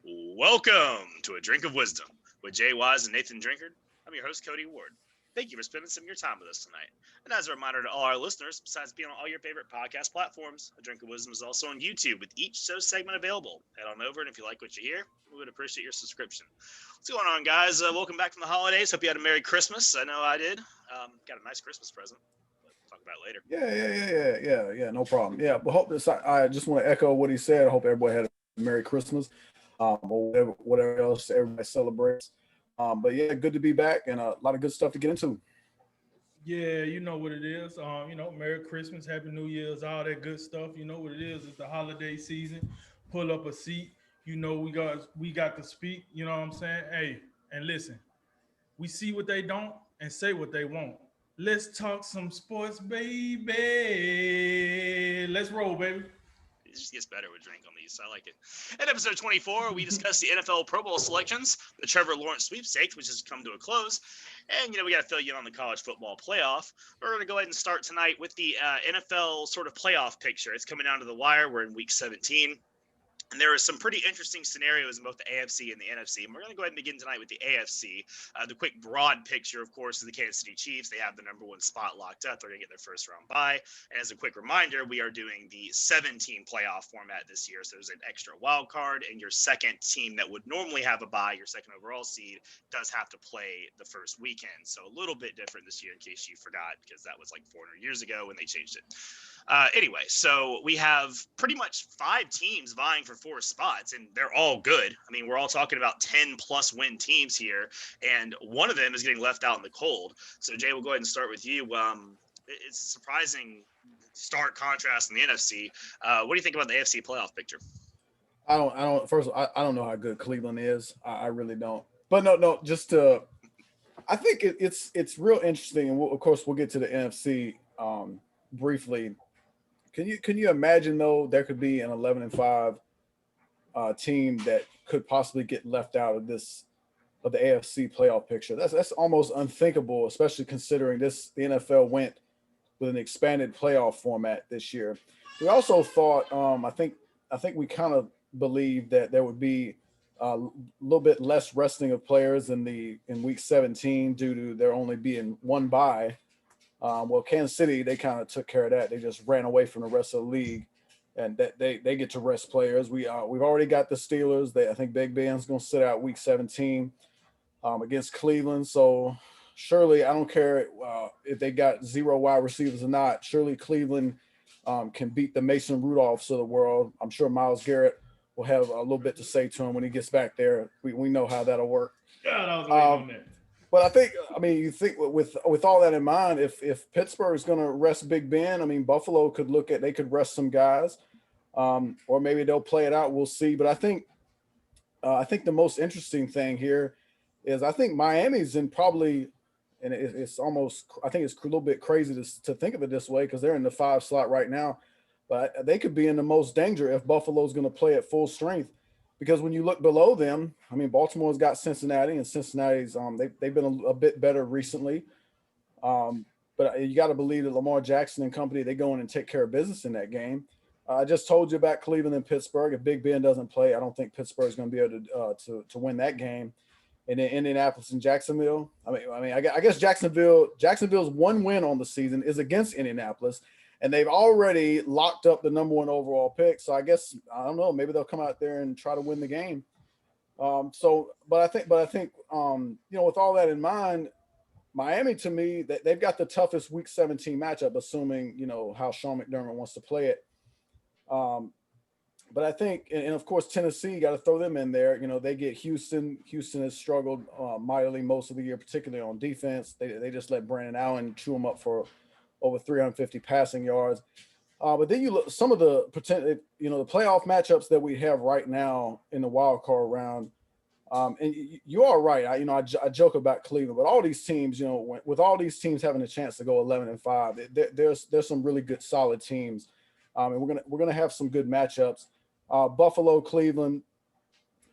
Welcome to A Drink of Wisdom with Jay Wise and Nathan Drinkard. I'm your host, Cody Ward. Thank you for spending some of your time with us tonight. And as a reminder to all our listeners, besides being on all your favorite podcast platforms, A Drink of Wisdom is also on YouTube with each show segment available. Head on over, and if you like what you hear, we would appreciate your subscription. What's going on, guys? Welcome back from the holidays. Hope you had a Merry Christmas. I know I did. Got a nice Christmas present. But we'll talk about it later. Yeah. No problem. Yeah, but hope this. I just want to echo what he said. I hope everybody had a Merry Christmas, or whatever else everybody celebrates. But yeah, good to be back and a lot of good stuff to get into. Yeah, you know what it is. Merry Christmas, Happy New Year's, all that good stuff. You know what it is. It's the holiday season. Pull up a seat. We got to speak. You know what I'm saying? Hey, and listen, we see what they don't and say what they won't. Let's talk some sports, baby. Let's roll, baby. It just gets better with drink on these. So I like it. In episode 24, we discuss the NFL Pro Bowl selections, the Trevor Lawrence sweepstakes, which has come to a close, and we got to fill you in on the college football playoff. We're going to go ahead and start tonight with the NFL sort of playoff picture. It's coming down to the wire. We're in week 17. And there are some pretty interesting scenarios in both the AFC and the NFC. And we're going to go ahead and begin tonight with the AFC. The quick broad picture, of course, is the Kansas City Chiefs. They have the number one spot locked up. They're going to get their first round bye. And as a quick reminder, we are doing the 7-team playoff format this year. So there's an extra wild card, and your second team that would normally have a bye, your second overall seed, does have to play the first weekend. So a little bit different this year in case you forgot, because that was like 400 years ago when they changed it. Anyway, so we have pretty much 5 teams vying for 4 spots, and they're all good. I mean, we're all talking about 10-plus win teams here, and one of them is getting left out in the cold. So, Jay, we'll go ahead and start with you. It's a surprising stark contrast in the NFC. What do you think about the AFC playoff picture? I don't. First of all, I don't know how good Cleveland is. I really don't. But no. Just to, I think it's real interesting, and of course we'll get to the NFC briefly. Can you imagine though there could be an 11-5 team that could possibly get left out of the AFC playoff picture? That's almost unthinkable, especially considering the NFL went with an expanded playoff format this year. We also thought I think we kind of believed that there would be a little bit less resting of players in week 17 due to there only being one bye. Well, Kansas City, they kind of took care of that. They just ran away from the rest of the league, and that they get to rest players. We've already got the Steelers. I think Big Ben's going to sit out week 17 against Cleveland. So surely, I don't care if they got 0 wide receivers or not. Surely Cleveland can beat the Mason Rudolphs of the world. I'm sure Myles Garrett will have a little bit to say to him when he gets back there. We know how that'll work. God, I was waiting on that. But you think with all that in mind, if Pittsburgh is going to rest Big Ben, Buffalo could rest some guys, or maybe they'll play it out. We'll see. But I think the most interesting thing here is I think Miami's in probably, and it's almost, I think it's a little bit crazy to think of it this way because they're in the 5 slot right now, but they could be in the most danger if Buffalo's going to play at full strength. Because when you look below them, Baltimore's got Cincinnati, and Cincinnati's they've been a bit better recently. But you got to believe that Lamar Jackson and company, they go in and take care of business in that game. I just told you about Cleveland and Pittsburgh. If Big Ben doesn't play, I don't think Pittsburgh's going to be able to win that game. And then Indianapolis and Jacksonville. I guess Jacksonville's one win on the season is against Indianapolis. And they've already locked up the number 1 overall pick. So I guess, I don't know, maybe they'll come out there and try to win the game. But I think, with all that in mind, Miami, to me, they've got the toughest week 17 matchup, assuming, how Sean McDermott wants to play it. But I think, and of course, Tennessee, got to throw them in there. They get Houston. Houston has struggled mightily most of the year, particularly on defense. They just let Brandon Allen chew them up for over 350 passing yards. But then you look some of the potential, the playoff matchups that we have right now in the wild card round. And you are right. I joke about Cleveland, but all these teams, with all these teams having a chance to go 11-5, there's some really good, solid teams. And we're gonna have some good matchups. Buffalo, Cleveland.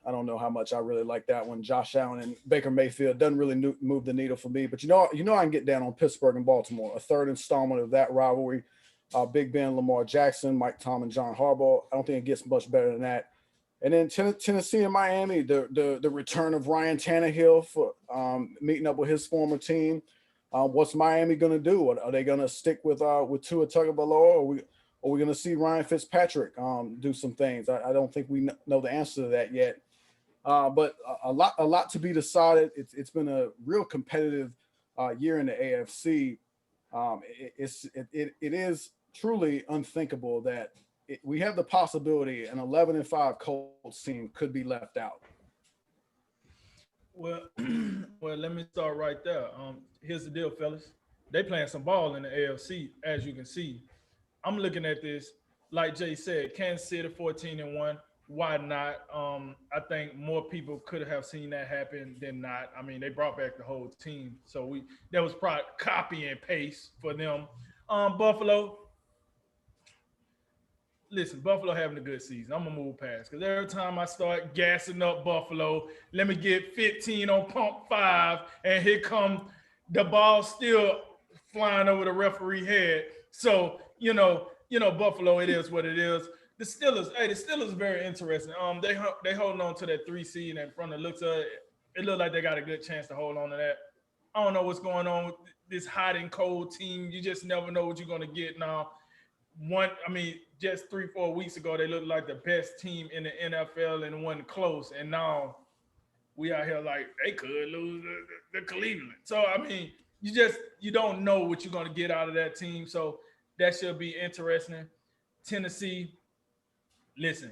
I don't know how much I really like that one. Josh Allen and Baker Mayfield doesn't really move the needle for me. But I can get down on Pittsburgh and Baltimore, a third installment of that rivalry. Big Ben, Lamar Jackson, Mike Tomlin, John Harbaugh. I don't think it gets much better than that. And then Tennessee and Miami, the return of Ryan Tannehill for meeting up with his former team. What's Miami going to do? Are they going to stick with Tua Tagovailoa, or are we going to see Ryan Fitzpatrick do some things? I don't think we know the answer to that yet. But a lot to be decided. It's been a real competitive year in the AFC. It is truly unthinkable that we have the possibility an 11-5 Colts team could be left out. Well, well, let me start right there. Here's the deal, fellas. They playing some ball in the AFC, as you can see. I'm looking at this, like Jay said, Kansas City 14-1. Why not? I think more people could have seen that happen than not. I mean, they brought back the whole team, so that was probably copy and paste for them. Buffalo, listen, Buffalo having a good season. I'm gonna move past because every time I start gassing up Buffalo, let me get 15 on pump 5, and here come the ball still flying over the referee head. So Buffalo, it is what it is. The Steelers very interesting. They holding on to that 3 seed, and from the looks of it, it looks like they got a good chance to hold on to that. I don't know what's going on with this hot and cold team. You just never know what you're gonna get now. Just 3-4 weeks ago, they looked like the best team in the NFL and wasn't close. And now we out here like they could lose the Cleveland. So you don't know what you're gonna get out of that team. So that should be interesting. Tennessee, listen,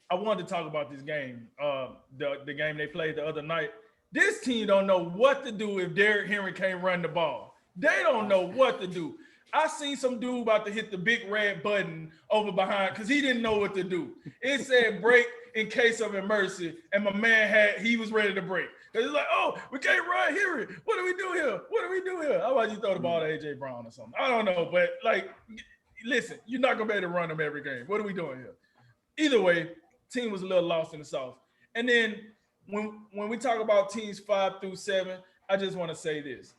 I wanted to talk about this game, the game they played the other night. This team don't know what to do if Derrick Henry can't run the ball. They don't know what to do. I seen some dude about to hit the big red button over behind because he didn't know what to do. It said break in case of emergency, and my man he was ready to break. Cause it's like, oh, we can't run Henry. What do we do here? What do we do here? How about you throw the ball to AJ Brown or something? I don't know, but listen, you're not gonna be able to run them every game. What are we doing here? Either way, team was a little lost in the sauce. And then when we talk about teams 5 through 7, I just want to say this.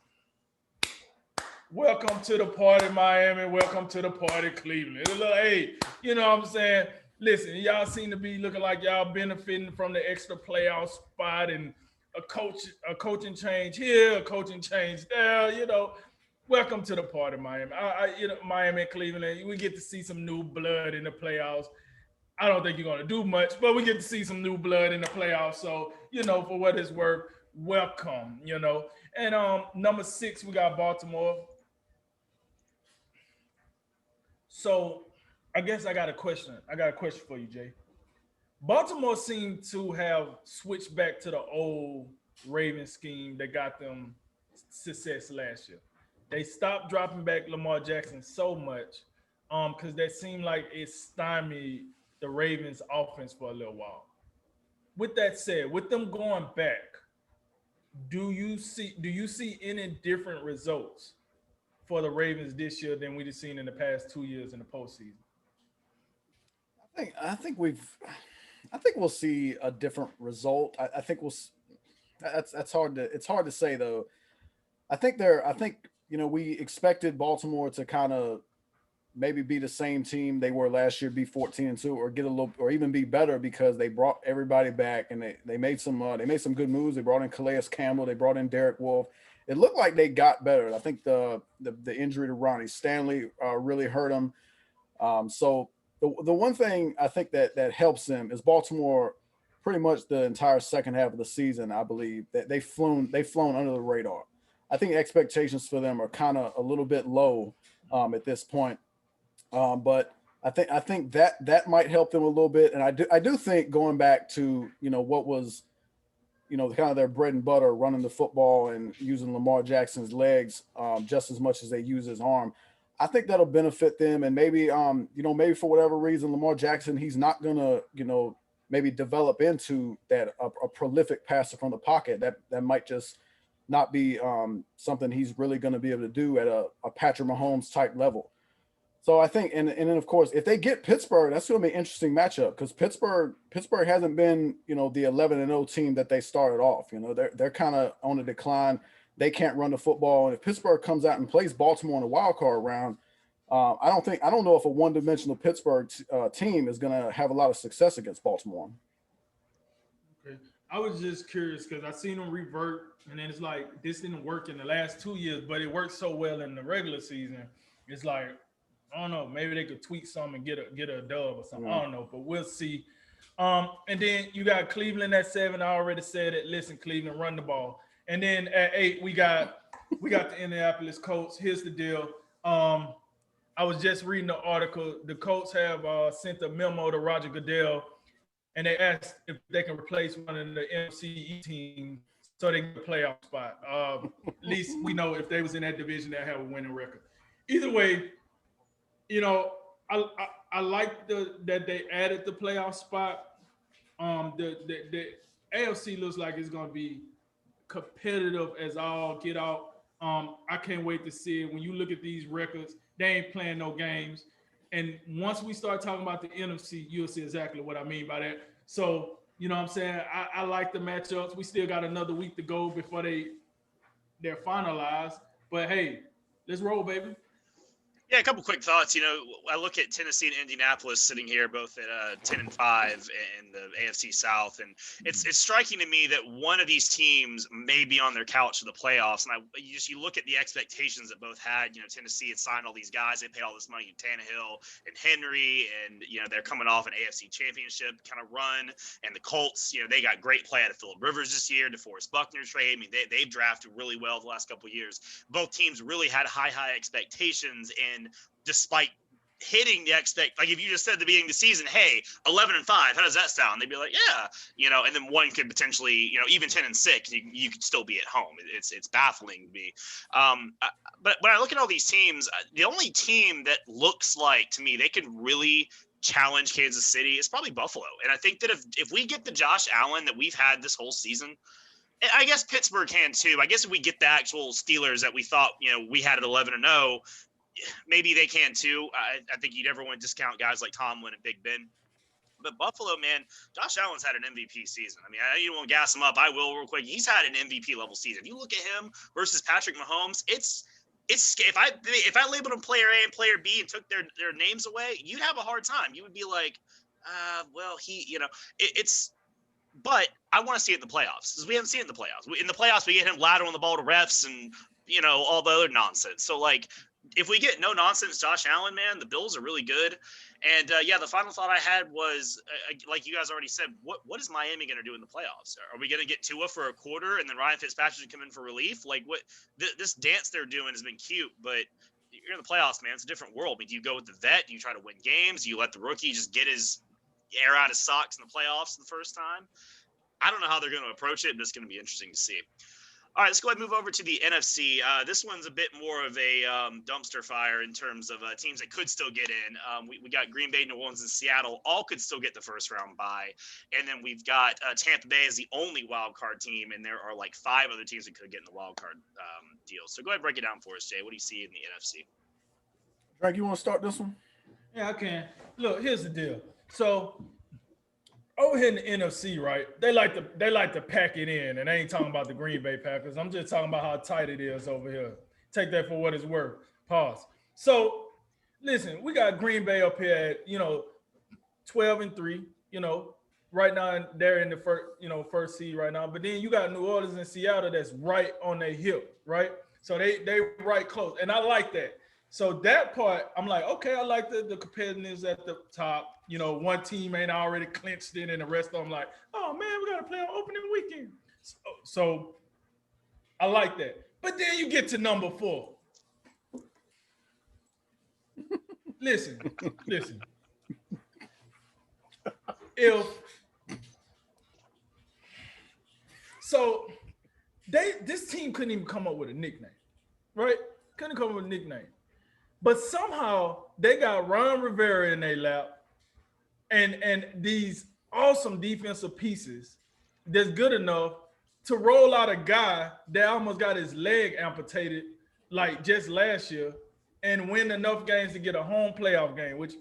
Welcome to the party, Miami. Welcome to the party, Cleveland. Hey, you know what I'm saying? Listen, y'all seem to be looking like y'all benefiting from the extra playoff spot and a coaching change here, a coaching change there. Welcome to the party, Miami. Miami and Cleveland, we get to see some new blood in the playoffs. I don't think you're going to do much, but we get to see some new blood in the playoffs. So, for what it's worth, welcome, And number 6, we got Baltimore. So I guess I got a question. For you, Jay. Baltimore seemed to have switched back to the old Ravens scheme that got them success last year. They stopped dropping back Lamar Jackson so much because that seemed like it stymied the Ravens offense for a little while. With that said, with them going back, do you see any different results for the Ravens this year than we've seen in the past 2 years in the postseason? I think we'll see a different result. I think it's hard to say though. I think we expected Baltimore to kind of maybe be the same team they were last year, be 14-2, or get a little, or even be better because they brought everybody back and they made some good moves. They brought in Calais Campbell, they brought in Derek Wolfe. It looked like they got better. I think the injury to Ronnie Stanley really hurt them. So the one thing I think that helps them is Baltimore. Pretty much the entire second half of the season, I believe that they've flown under the radar. I think expectations for them are kind of a little bit low at this point. But I think that might help them a little bit. And I do think going back to, what was, kind of their bread and butter, running the football and using Lamar Jackson's legs just as much as they use his arm. I think that'll benefit them. And maybe, maybe for whatever reason, Lamar Jackson, he's not going to, maybe develop into that a prolific passer from the pocket. That might just not be something he's really going to be able to do at a Patrick Mahomes type level. So I think, and then of course, if they get Pittsburgh, that's going to be an interesting matchup because Pittsburgh hasn't been, the 11-0 team that they started off. They're kind of on a decline. They can't run the football, and if Pittsburgh comes out and plays Baltimore in a wild card round, I don't know if a one-dimensional Pittsburgh team is going to have a lot of success against Baltimore. Okay. I was just curious because I seen them revert, and then it's like this didn't work in the last 2 years, but it worked so well in the regular season. It's like I don't know, maybe they could tweak something and get a dub or something. Yeah. I don't know, but we'll see. And then you got Cleveland at 7. I already said it. Listen, Cleveland, run the ball. And then at 8, we got the Indianapolis Colts. Here's the deal. I was just reading the article. The Colts have sent a memo to Roger Goodell, and they asked if they can replace one of the NFC teams so they can get a playoff spot. At least we know if they was in that division, they'll have a winning record. Either way, I like that they added the playoff spot. The AFC looks like it's going to be competitive as all get out. I can't wait to see it. When you look at these records, they ain't playing no games. And once we start talking about the NFC, you'll see exactly what I mean by that. So, you know what I'm saying? I like the matchups. We still got another week to go before they're finalized. But hey, let's roll, baby. Yeah, a couple quick thoughts. I look at Tennessee and Indianapolis sitting here both at 10-5 in the AFC South, and it's striking to me that one of these teams may be on their couch for the playoffs. And you look at the expectations that both had. Tennessee had signed all these guys; they paid all this money to Tannehill and Henry, and they're coming off an AFC Championship kind of run. And the Colts, they got great play out of Phillip Rivers this year, DeForest Buckner trade. I mean, they've drafted really well the last couple of years. Both teams really had high expectations, and despite hitting the like if you just said at the beginning of the season, hey, 11-5, how does that sound? They'd be like, yeah, and then one could potentially, even 10-6, you could still be at home. It's baffling to me. But when I look at all these teams, the only team that looks like to me they could really challenge Kansas City is probably Buffalo. And I think that if we get the Josh Allen that we've had this whole season, I guess Pittsburgh can too. I guess if we get the actual Steelers that we thought, we had at 11-0, maybe they can too. I think you'd never want to discount guys like Tomlin and Big Ben. But Buffalo, man, Josh Allen's had an MVP season. I mean, I don't want to gas him up. I will real quick. He's had an MVP level season. If you look at him versus Patrick Mahomes, it's if I labeled him player A and player B and took their names away, you'd have a hard time. You would be like, well, it's. But I want to see it in the playoffs because we haven't seen it in the playoffs. In the playoffs, we get him ladering the ball to refs and all the other nonsense. So like, if we get no nonsense Josh Allen, man, the Bills are really good. And the final thought I had was, like you guys already said, what is Miami going to do in the playoffs? Are we going to get Tua for a quarter and then Ryan Fitzpatrick come in for relief? Like what this dance they're doing has been cute, but you're in the playoffs, man. It's a different world. I mean, do you go with the vet? Do you try to win games? Do you let the rookie just get his air out of socks in the playoffs the first time? I don't know how they're going to approach it, but it's going to be interesting to see. All right, let's go ahead and move over to the NFC. This one's a bit more of a dumpster fire in terms of teams that could still get in. We got Green Bay, New Orleans, and Seattle. All could still get the first round bye. And then we've got Tampa Bay as the only wild card team, and there are like 5 other teams that could get in the wild card deal. So go ahead and break it down for us, Jay. What do you see in the NFC? Drake, you want to start this one? Yeah, I can. Look, here's the deal. So over here in the NFC, right? They like to pack it in, and I ain't talking about the Green Bay Packers. I'm just talking about how tight it is over here. Take that for what it's worth. Pause. So listen, we got Green Bay up here at 12-3. Right now they're in the first seed right now. But then you got New Orleans and Seattle that's right on their hip, right? So they right close, and I like that. So that part, I'm like, okay, I like the competitiveness at the top. One team ain't already clinched it, and the rest of them like, oh man, we got to play on opening weekend. So I like that. But then you get to number 4. Listen. This team couldn't even come up with a nickname, right? Couldn't come up with a nickname. But somehow they got Ron Rivera in their lap and these awesome defensive pieces that's good enough to roll out a guy that almost got his leg amputated like just last year and win enough games to get a home playoff game, which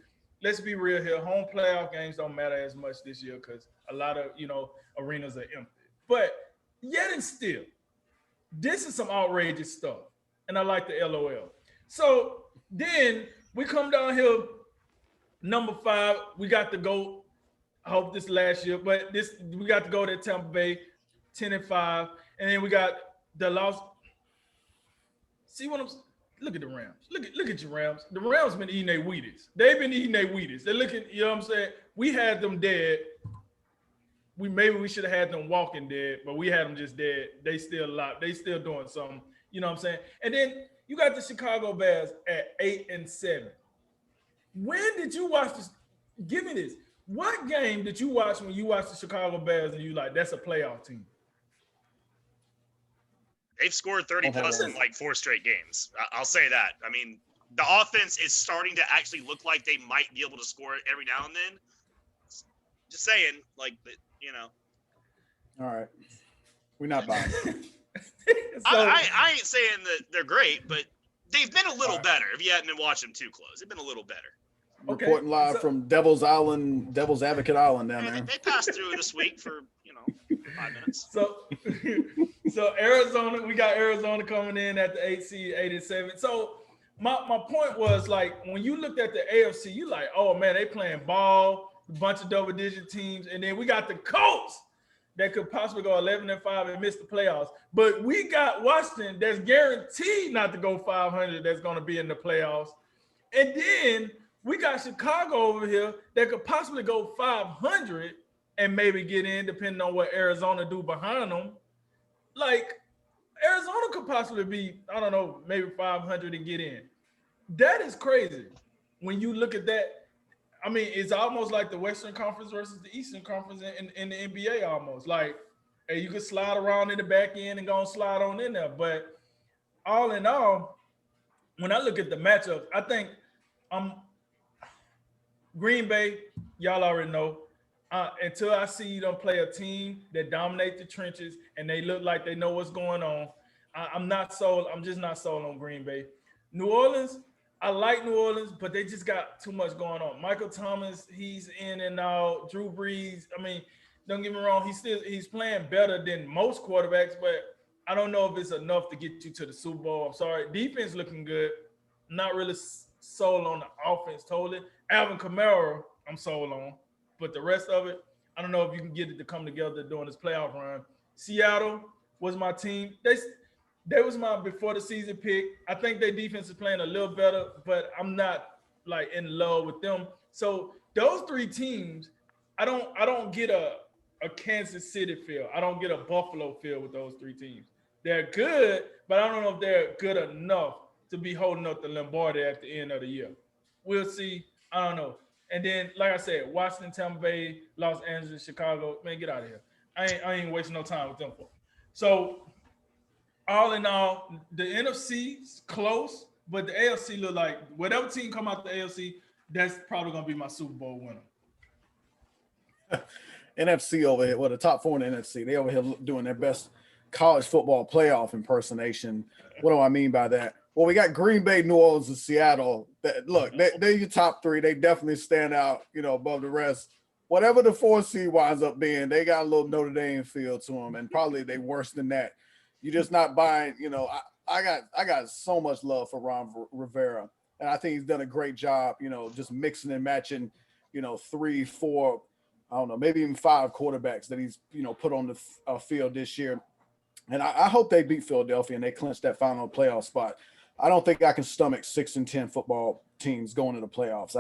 let's be real here, home playoff games don't matter as much this year because a lot of, arenas are empty. But yet and still, this is some outrageous stuff. And I like the LOL. So then We come down here, number 5. We got to go. I hope this last year, but this we got to go to Tampa Bay, 10-5, and then we got the loss. See what I'm? Look at the Rams. Look at your Rams. The Rams been eating their Wheaties. They've been eating their Wheaties. They're looking. You know what I'm saying? We had them dead. We should have had them walking dead, but we had them just dead. They still alive. They still doing something. You know what I'm saying? And then you got the Chicago Bears at 8-7. When did you watch this? Give me this. What game did you watch when you watched the Chicago Bears and you like that's a playoff team? They've scored 30 plus in like 4 straight games. I'll say that. I mean, the offense is starting to actually look like they might be able to score it every now and then. Just saying, like, you know. All right. We're not buying it. I ain't saying that they're great, but they've been a little better. If you hadn't been watching them too close, they've been a little better. Okay. Reporting live from Devil's Advocate Island down there. They passed through this week for, 5 minutes. So Arizona, we got Arizona coming in at the 8 seed, 8-7. So my point was, like, when you looked at the AFC, you like, oh man, they playing ball, a bunch of double-digit teams, and then we got the Colts that could possibly go 11-5 and miss the playoffs. But we got Washington that's guaranteed not to go 500 that's going to be in the playoffs. And then we got Chicago over here that could possibly go 500 and maybe get in, depending on what Arizona do behind them. Like, Arizona could possibly be, I don't know, maybe 500 and get in. That is crazy. When you look at that, I mean, it's almost like the Western Conference versus the Eastern Conference in the NBA almost. Like, hey, you could slide around in the back end and go and slide on in there. But all in all, when I look at the matchup, I think Green Bay, y'all already know. Until I see them play a team that dominate the trenches and they look like they know what's going on, I'm not sold. I'm just not sold on Green Bay. New Orleans, I like New Orleans, but they just got too much going on. Michael Thomas, he's in and out. Drew Brees, I mean, don't get me wrong, he's playing better than most quarterbacks, but I don't know if it's enough to get you to the Super Bowl. I'm sorry. Defense looking good. Not really sold on the offense totally. Alvin Kamara, I'm sold on. But the rest of it, I don't know if you can get it to come together during this playoff run. Seattle was my team. They was my before the season pick. I think their defense is playing a little better, but I'm not like in love with them. So those 3 teams, I don't get a Kansas City feel. I don't get a Buffalo feel with those 3 teams. They're good, but I don't know if they're good enough to be holding up the Lombardi at the end of the year. We'll see. I don't know. And then, like I said, Washington, Tampa Bay, Los Angeles, Chicago. Man, get out of here. I ain't wasting no time with them. So, all in all, the NFC's close, but the AFC look like whatever team come out the AFC, that's probably going to be my Super Bowl winner. NFC over here, well, the top 4 in the NFC, they over here doing their best college football playoff impersonation. What do I mean by that? Well, we got Green Bay, New Orleans, and Seattle. Look, they're your top 3. They definitely stand out, above the rest. Whatever the 4 seed winds up being, they got a little Notre Dame feel to them, and probably they worse than that. You're just not buying. I got so much love for Ron Rivera, and I think he's done a great job. Just mixing and matching. 3, 4, I don't know, maybe even 5 quarterbacks that he's put on the field this year. And I hope they beat Philadelphia and they clinch that final playoff spot. I don't think I can stomach 6-10 football teams going to the playoffs.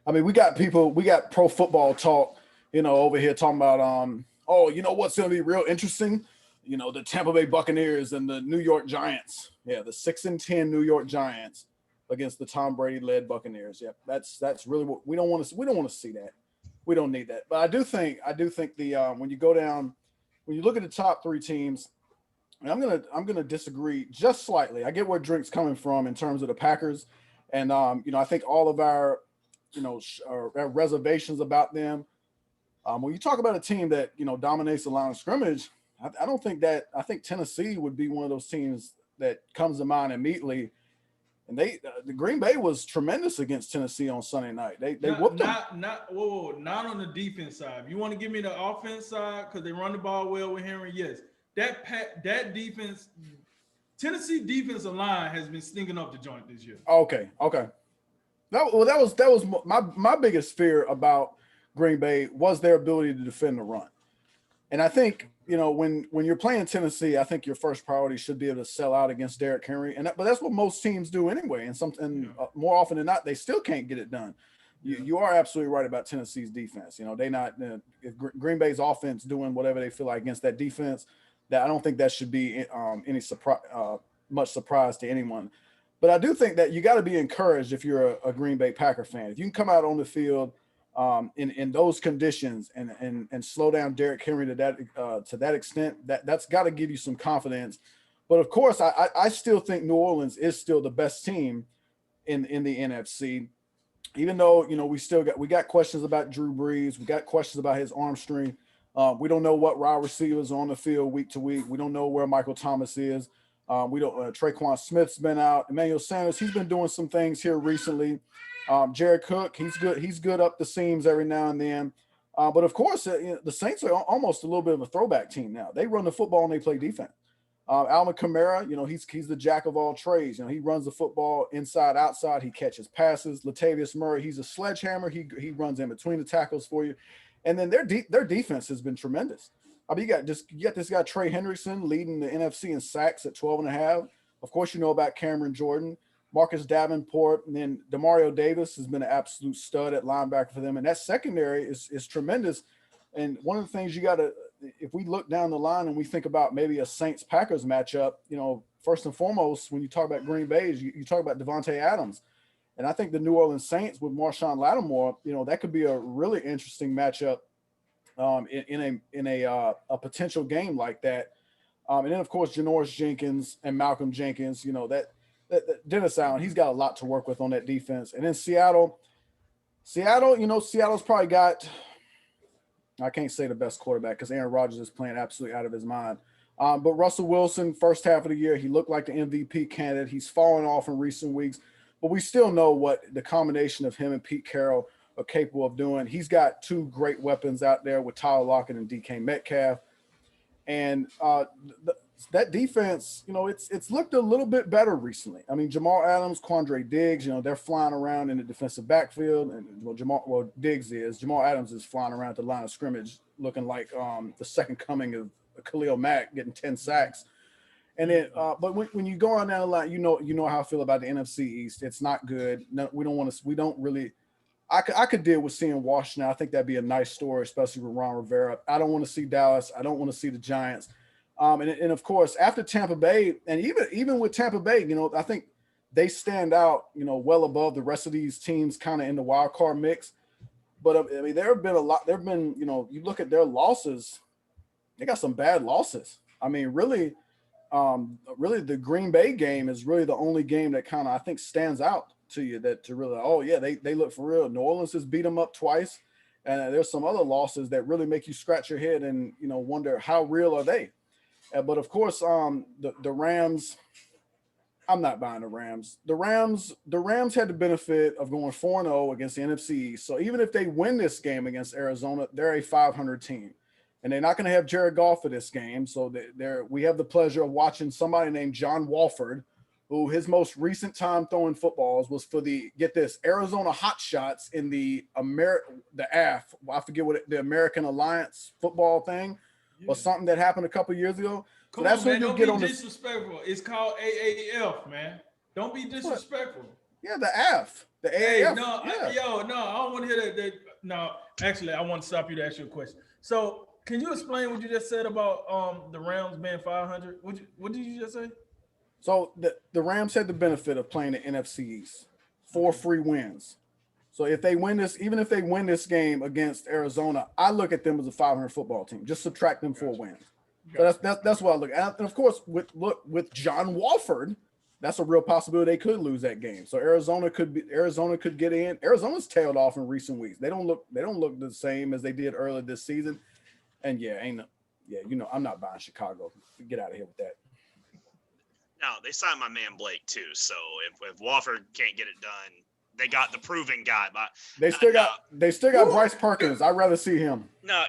We got pro football talk, over here talking about, what's going to be real interesting? The Tampa Bay Buccaneers and the New York Giants. Yeah, the 6-10 New York Giants against the Tom Brady-led Buccaneers. Yeah, that's really what we don't want to see that. We don't need that. But I do think when you go down, when you look at the top 3 teams, and I'm gonna disagree just slightly. I get where Drink's coming from in terms of the Packers, and I think all of our our reservations about them. When you talk about a team that dominates the line of scrimmage, I don't think that. I think Tennessee would be one of those teams that comes to mind immediately. And the Green Bay was tremendous against Tennessee on Sunday night. They whooped them. Not on the defense side. You want to give me the offense side because they run the ball well with Henry? Yes. That defense, Tennessee defensive line has been stinking up the joint this year. Okay. That was my biggest fear about Green Bay was their ability to defend the run. And I think, when you're playing Tennessee, I think your first priority should be able to sell out against Derrick Henry. But that's what most teams do anyway. And more often than not, they still can't get it done. You are absolutely right about Tennessee's defense. They not if Green Bay's offense doing whatever they feel like against that defense. That I don't think that should be any surprise, much surprise to anyone. But I do think that you got to be encouraged if you're a Green Bay Packer fan. If you can come out on the field in those conditions and slow down Derrick Henry to that extent, that's got to give you some confidence. But of course, I still think New Orleans is still the best team in the NFC. Even though we got questions about Drew Brees, we got questions about his arm strength. We don't know what wide receivers are on the field week to week. We don't know where Michael Thomas is. We don't. Traquan Smith's been out. Emmanuel Sanders, he's been doing some things here recently. Jared Cook, he's good. He's good up the seams every now and then. But of course, the Saints are almost a little bit of a throwback team now. They run the football and they play defense. Alvin Kamara, he's the jack of all trades. He runs the football inside, outside. He catches passes. Latavius Murray, he's a sledgehammer. He runs in between the tackles for you. And then their defense has been tremendous. I mean, you got this guy Trey Hendrickson leading the NFC in sacks at 12.5. Of course, about Cameron Jordan, Marcus Davenport, and then Demario Davis has been an absolute stud at linebacker for them. And that secondary is tremendous. And one of the things you got to, if we look down the line and we think about maybe a Saints-Packers matchup, first and foremost, when you talk about Green Bay, you talk about Devontae Adams. And I think the New Orleans Saints with Marshawn Lattimore, that could be a really interesting matchup in a potential game like that. And then, of course, Janoris Jenkins and Malcolm Jenkins, that Dennis Allen, he's got a lot to work with on that defense. And then Seattle's probably got – I can't say the best quarterback because Aaron Rodgers is playing absolutely out of his mind. But Russell Wilson, first half of the year, he looked like the MVP candidate. He's fallen off in recent weeks. But we still know what the combination of him and Pete Carroll are capable of doing. He's got two great weapons out there with Tyler Lockett and DK Metcalf. And that defense, it's looked a little bit better recently. I mean, Jamal Adams, Quandre Diggs, they're flying around in the defensive backfield. And Diggs is. Jamal Adams is flying around at the line of scrimmage looking like the second coming of Khalil Mack, getting 10 sacks. And then, but when you go on down the line, you know how I feel about the NFC East. It's not good. No, we don't really. I could deal with seeing Washington. I think that'd be a nice story, especially with Ron Rivera. I don't want to see Dallas. I don't want to see the Giants. And of course, after Tampa Bay, and even with Tampa Bay, I think they stand out, well above the rest of these teams, kind of in the wild card mix. But I mean, there have been a lot. There have been, you look at their losses. They got some bad losses. I mean, really, the Green Bay game is really the only game that kind of I think stands out to you to really, they look for real. New Orleans has beat them up twice, and there's some other losses that really make you scratch your head and wonder how real are they. But of course, the Rams. I'm not buying the Rams. The Rams had the benefit of going 4-0 against the NFC East. So even if they win this game against Arizona, they're a 500 team. And they're not going to have Jared Goff for this game. So we have the pleasure of watching somebody named John Walford, who his most recent time throwing footballs was for Arizona Hotshots in the AF. I forget the American Alliance football thing or something that happened a couple years ago. Come on, man. Don't be disrespectful. It's called AAF, man. Don't be disrespectful. Yeah, the AF. The AAF. No, I don't want to hear that. No, actually, I want to stop you to ask you a question. So, can you explain what you just said about the Rams being 500? What did you just say? So, the Rams had the benefit of playing the NFC East. 4 free wins. So, if they win this, even if they win this game against Arizona, I look at them as a 500 football team. Just subtract them 4 wins. So that's what I look at. And of course, with John Walford, that's a real possibility they could lose that game. So Arizona could get in. Arizona's tailed off in recent weeks. They don't look the same as they did earlier this season. And I'm not buying Chicago. Get out of here with that. No, they signed my man Blake too. So if Walford can't get it done, they got the proven guy. But they still got Bryce Perkins. I'd rather see him. No,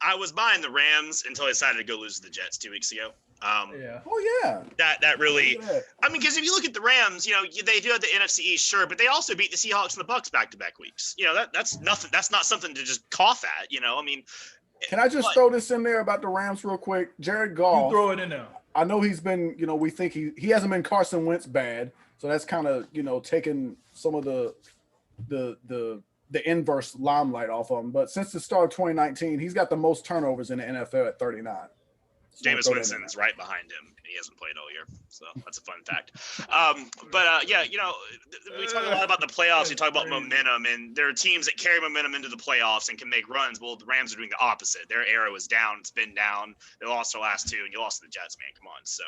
I was buying the Rams until they decided to go lose to the Jets 2 weeks ago. Yeah. Oh yeah. That really, Look at that. I mean, because if you look at the Rams, they do have the NFC East, sure, but they also beat the Seahawks and the Bucks back-to-back weeks. That's nothing. That's not something to just cough at. I mean, Can I just throw this in there about the Rams real quick? Jared Goff. You throw it in there. I know he's been, we think he hasn't been Carson Wentz bad, so that's kind of taking some of the inverse limelight off of him. But since the start of 2019, he's got the most turnovers in the NFL at 39. Jameis Winston's right behind him, and he hasn't played all year, so that's a fun fact. Yeah, we talk a lot about the playoffs. We talk about momentum, and there are teams that carry momentum into the playoffs and can make runs. Well, the Rams are doing the opposite. Their arrow is down. It's been down. They lost their last two, and you lost to the Jets, man. Come on. So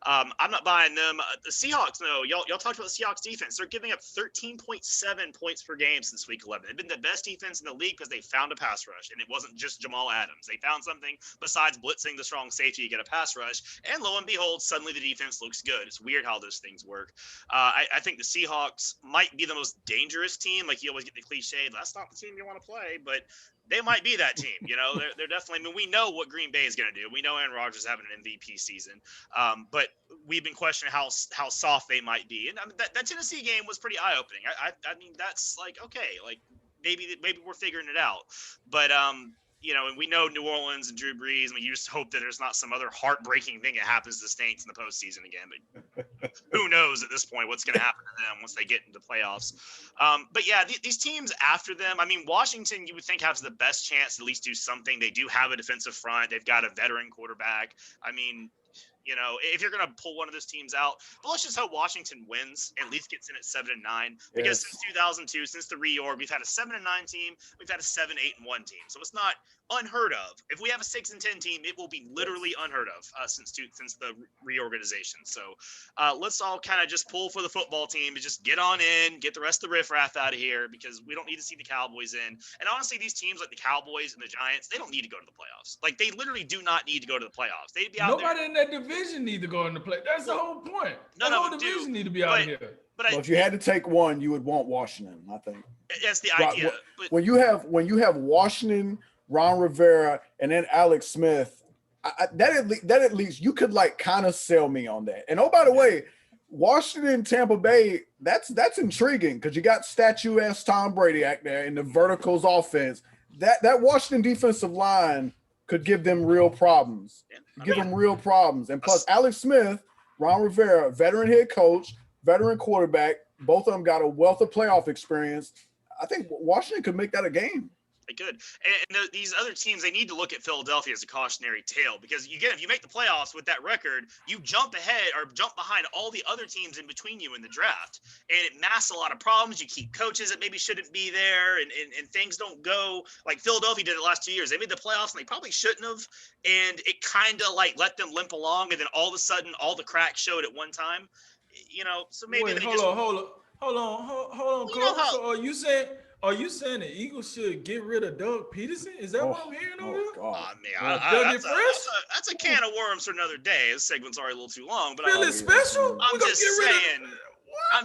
I'm not buying them. The Seahawks, though, y'all talked about the Seahawks defense. They're giving up 13.7 points per game since week 11. They've been the best defense in the league because they found a pass rush, and it wasn't just Jamal Adams. They found something besides blitzing the strong safety. You get a pass rush, and lo and behold, suddenly the defense looks good. It's weird how those things work. I think the Seahawks might be the most dangerous team. Like, you always get the cliche, that's not the team you want to play, but they might be that team. They're definitely. I mean, we know what Green Bay is going to do. We know Aaron Rodgers is having an MVP season, but we've been questioning how soft they might be. And I mean, that Tennessee game was pretty eye opening. I mean, that's like, okay, like maybe we're figuring it out, but and we know New Orleans and Drew Brees. I mean, you just hope that there's not some other heartbreaking thing that happens to the Saints in the postseason again. But who knows at this point what's going to happen to them once they get into playoffs. But yeah, these teams after them, I mean, Washington, you would think has the best chance to at least do something. They do have a defensive front. They've got a veteran quarterback. I mean, if you're going to pull one of those teams out, but let's just hope Washington wins and at least gets in at 7-9, because since 2002, since the reorg, we've had a 7-9 team, we've had a 7-8-1 team. So it's not unheard of. If we have a 6-10 team, it will be literally unheard of since the reorganization. So let's all kind of just pull for the football team and just get on in, get the rest of the riffraff out of here, because we don't need to see the Cowboys in. And honestly, these teams like the Cowboys and the Giants, they don't need to go to the playoffs. Like, they literally do not need to go to the playoffs. They'd be out Nobody in that division need to go in the play. That's the whole point. None the of whole them division do, need to be out of here. But Well, if you had to take one, you would want Washington, I think. That's the idea. But When you have Washington, Ron Rivera, and then Alex Smith, that at least you could like kind of sell me on that. And oh, by the way, Washington, Tampa Bay, that's intriguing because you got statuesque Tom Brady out there in the verticals offense. That Washington defensive line could give them real problems. And plus, Alex Smith, Ron Rivera, veteran head coach, veteran quarterback, both of them got a wealth of playoff experience. I think Washington could make that a game. They could. And these other teams, they need to look at Philadelphia as a cautionary tale, because if you make the playoffs with that record, you jump ahead or jump behind all the other teams in between you in the draft. And it masks a lot of problems. You keep coaches that maybe shouldn't be there, and things don't go like Philadelphia did the last 2 years. They made the playoffs and they probably shouldn't have. And it kind of like let them limp along. And then all of a sudden, all the cracks showed at one time. So maybe Hold on, Coach. So are you saying the Eagles should get rid of Doug Peterson? Is that what I'm hearing over here? God. That's a can of worms for another day. This segment's already a little too long, but Really special? I'm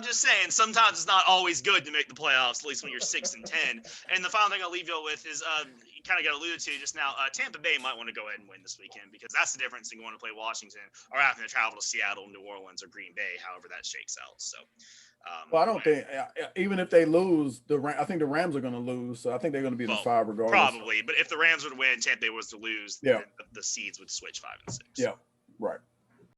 just saying sometimes it's not always good to make the playoffs, at least when you're 6-10. And the final thing I'll leave you with is you kind of got alluded to just now. Tampa Bay might want to go ahead and win this weekend, because that's the difference in going to play Washington or having to travel to Seattle, New Orleans, or Green Bay, however that shakes out. So. Well, I don't think even if they lose, I think the Rams are going to lose. So I think they're going to be the 5 regardless. Probably, but if the Rams would win, Tampa Bay was to lose, then the seeds would switch 5 and 6. Yeah, right.